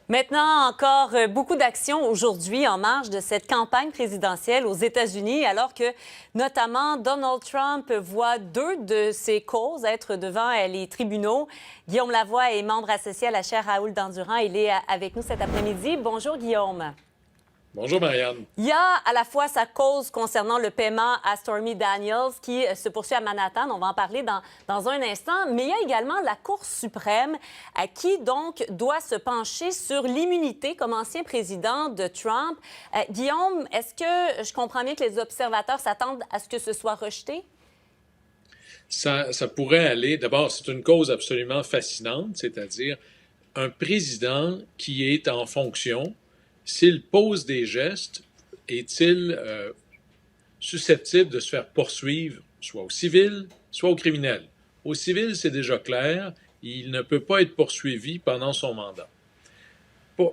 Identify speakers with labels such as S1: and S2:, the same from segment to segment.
S1: Maintenant, encore beaucoup d'actions aujourd'hui en marge de cette campagne présidentielle aux États-Unis, alors que notamment Donald Trump voit deux de ses causes être devant les tribunaux. Guillaume Lavoie est membre associé à la chaire Raoul Dandurand. Il est avec nous cet après-midi. Bonjour, Guillaume.
S2: Bonjour, Marianne.
S1: Il y a à la fois sa cause concernant le paiement à Stormy Daniels qui se poursuit à Manhattan. On va en parler dans un instant. Mais il y a également la Cour suprême qui, donc, doit se pencher sur l'immunité comme ancien président de Trump. Guillaume, est-ce que je comprends bien que les observateurs s'attendent à ce que ce soit rejeté?
S2: Ça pourrait aller. D'abord, c'est une cause absolument fascinante, c'est-à-dire un président qui est en fonction, s'il pose des gestes, est-il susceptible de se faire poursuivre, soit au civil, soit au criminel? Au civil, c'est déjà clair, il ne peut pas être poursuivi pendant son mandat.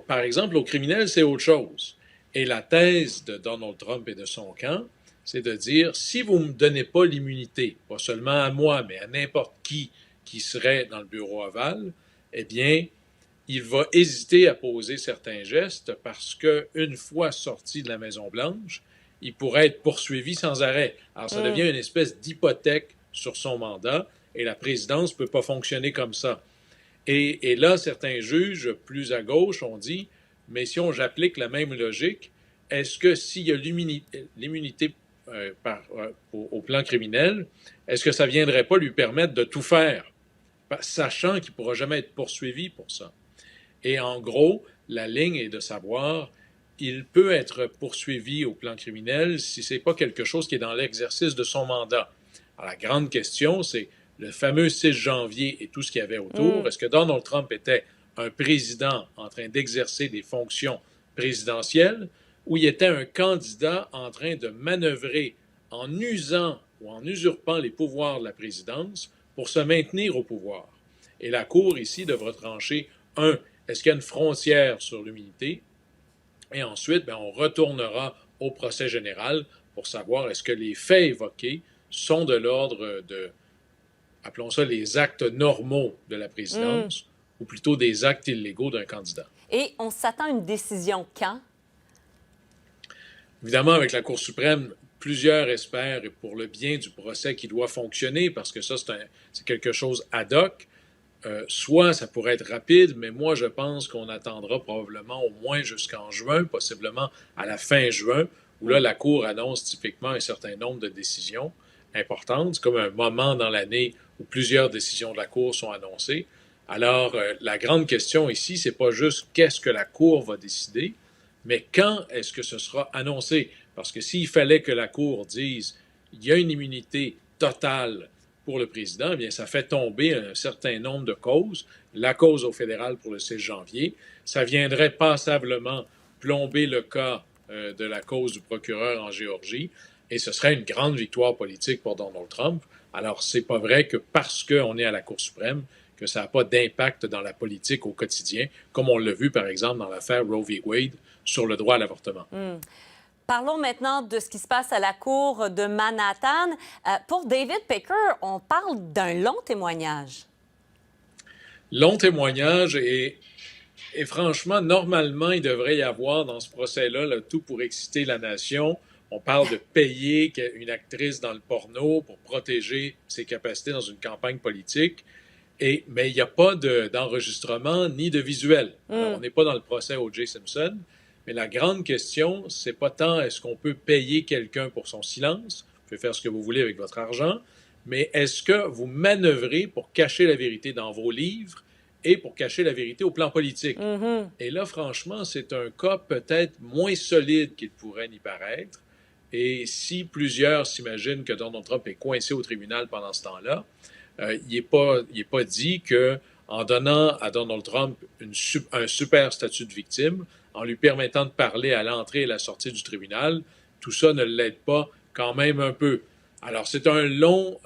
S2: Par exemple, au criminel, c'est autre chose. Et la thèse de Donald Trump et de son camp, c'est de dire, si vous ne me donnez pas l'immunité, pas seulement à moi, mais à n'importe qui serait dans le bureau ovale, eh bien, il va hésiter à poser certains gestes parce qu'une fois sorti de la Maison-Blanche, il pourrait être poursuivi sans arrêt. Alors, ça devient une espèce d'hypothèque sur son mandat et la présidence ne peut pas fonctionner comme ça. Et là, certains juges plus à gauche ont dit, mais si j'applique la même logique, est-ce que s'il y a l'immunité au plan criminel, est-ce que ça ne viendrait pas lui permettre de tout faire, sachant qu'il ne pourra jamais être poursuivi pour ça? Et en gros, la ligne est de savoir, il peut être poursuivi au plan criminel si ce n'est pas quelque chose qui est dans l'exercice de son mandat. Alors, la grande question, c'est le fameux 6 janvier et tout ce qu'il y avait autour. Est-ce que Donald Trump était un président en train d'exercer des fonctions présidentielles ou il était un candidat en train de manœuvrer en usant ou en usurpant les pouvoirs de la présidence pour se maintenir au pouvoir? Et la Cour ici devra trancher, est-ce qu'il y a une frontière sur l'immunité? Et ensuite, on retournera au procès général pour savoir est-ce que les faits évoqués sont de l'ordre de, appelons ça les actes normaux de la présidence, ou plutôt des actes illégaux d'un candidat.
S1: Et on s'attend à une décision quand?
S2: Évidemment, avec la Cour suprême, plusieurs espèrent, et pour le bien du procès qui doit fonctionner, parce que ça, c'est quelque chose ad hoc, soit ça pourrait être rapide, mais moi, je pense qu'on attendra probablement au moins jusqu'en juin, possiblement à la fin juin, où là, la Cour annonce typiquement un certain nombre de décisions importantes. C'est comme un moment dans l'année où plusieurs décisions de la Cour sont annoncées. Alors, la grande question ici, c'est pas juste qu'est-ce que la Cour va décider, mais quand est-ce que ce sera annoncé? Parce que s'il fallait que la Cour dise il y a une immunité totale pour le président, eh bien, ça fait tomber un certain nombre de causes. La cause au fédéral pour le 6 janvier, ça viendrait passablement plomber le cas de la cause du procureur en Géorgie, et ce serait une grande victoire politique pour Donald Trump. Alors, c'est pas vrai que parce qu'on est à la Cour suprême, que ça n'a pas d'impact dans la politique au quotidien, comme on l'a vu, par exemple, dans l'affaire Roe v. Wade sur le droit à l'avortement.
S1: Parlons maintenant de ce qui se passe à la Cour de Manhattan. Pour David Pecker, on parle d'un long témoignage.
S2: Long témoignage et franchement, normalement, il devrait y avoir dans ce procès-là tout pour exciter la nation. On parle de payer une actrice dans le porno pour protéger ses capacités dans une campagne politique. Mais il n'y a pas d'enregistrement ni de visuel. Alors, on n'est pas dans le procès O.J. Simpson. Mais la grande question, c'est pas tant est-ce qu'on peut payer quelqu'un pour son silence, vous pouvez faire ce que vous voulez avec votre argent, mais est-ce que vous manœuvrez pour cacher la vérité dans vos livres et pour cacher la vérité au plan politique? Et là, franchement, c'est un cas peut-être moins solide qu'il pourrait n'y paraître. Et si plusieurs s'imaginent que Donald Trump est coincé au tribunal pendant ce temps-là, il n'est pas dit qu'en donnant à Donald Trump un super statut de victime, en lui permettant de parler à l'entrée et la sortie du tribunal, tout ça ne l'aide pas quand même un peu. Alors, c'est un long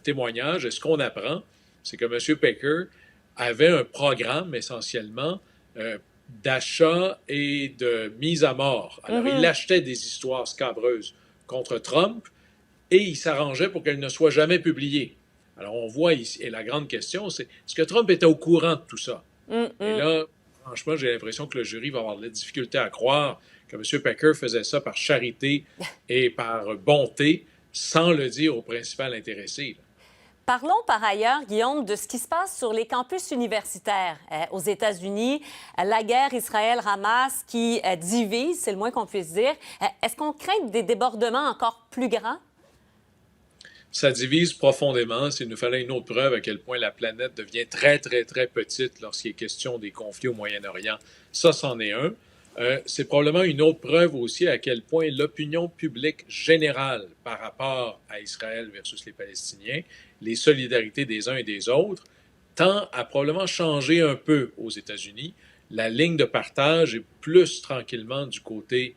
S2: témoignage. Et ce qu'on apprend, c'est que M. Pecker avait un programme essentiellement d'achat et de mise à mort. Alors, il achetait des histoires scabreuses contre Trump et il s'arrangeait pour qu'elles ne soient jamais publiées. Alors, on voit ici, et la grande question, c'est est-ce que Trump était au courant de tout ça? Et là, franchement, j'ai l'impression que le jury va avoir de la difficulté à croire que M. Pecker faisait ça par charité et par bonté, sans le dire au principal intéressé.
S1: Parlons par ailleurs, Guillaume, de ce qui se passe sur les campus universitaires aux États-Unis. La guerre Israël-Hamas qui divise, c'est le moins qu'on puisse dire. Est-ce qu'on craint des débordements encore plus grands?
S2: Ça divise profondément. S'il nous fallait une autre preuve à quel point la planète devient très, très, très petite lorsqu'il est question des conflits au Moyen-Orient, ça, c'en est un. C'est probablement une autre preuve aussi à quel point l'opinion publique générale par rapport à Israël versus les Palestiniens, les solidarités des uns et des autres, tend à probablement changer un peu aux États-Unis. La ligne de partage est plus tranquillement du côté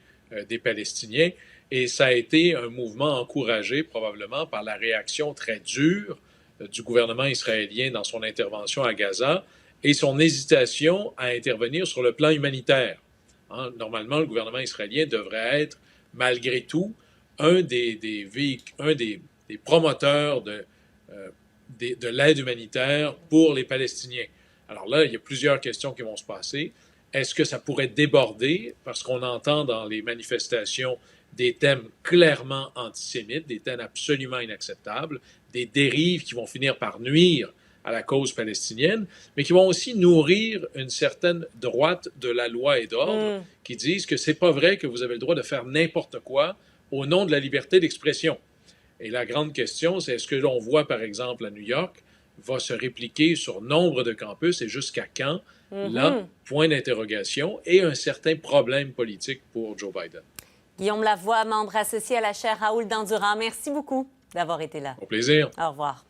S2: des Palestiniens et ça a été un mouvement encouragé probablement par la réaction très dure du gouvernement israélien dans son intervention à Gaza et son hésitation à intervenir sur le plan humanitaire. Normalement, le gouvernement israélien devrait être, malgré tout, un des promoteurs de l'aide humanitaire pour les Palestiniens. Alors là, il y a plusieurs questions qui vont se passer. Est-ce que ça pourrait déborder? Parce qu'on entend dans les manifestations des thèmes clairement antisémites, des thèmes absolument inacceptables, des dérives qui vont finir par nuire à la cause palestinienne, mais qui vont aussi nourrir une certaine droite de la loi et d'ordre qui disent que c'est pas vrai que vous avez le droit de faire n'importe quoi au nom de la liberté d'expression. Et la grande question, c'est est-ce que l'on voit, par exemple, à New York, va se répliquer sur nombre de campus et jusqu'à quand? Là, point d'interrogation et un certain problème politique pour Joe Biden.
S1: Guillaume Lavoie, membre associé à la chaire Raoul Dandurand, merci beaucoup d'avoir été là.
S2: Au plaisir.
S1: Au revoir.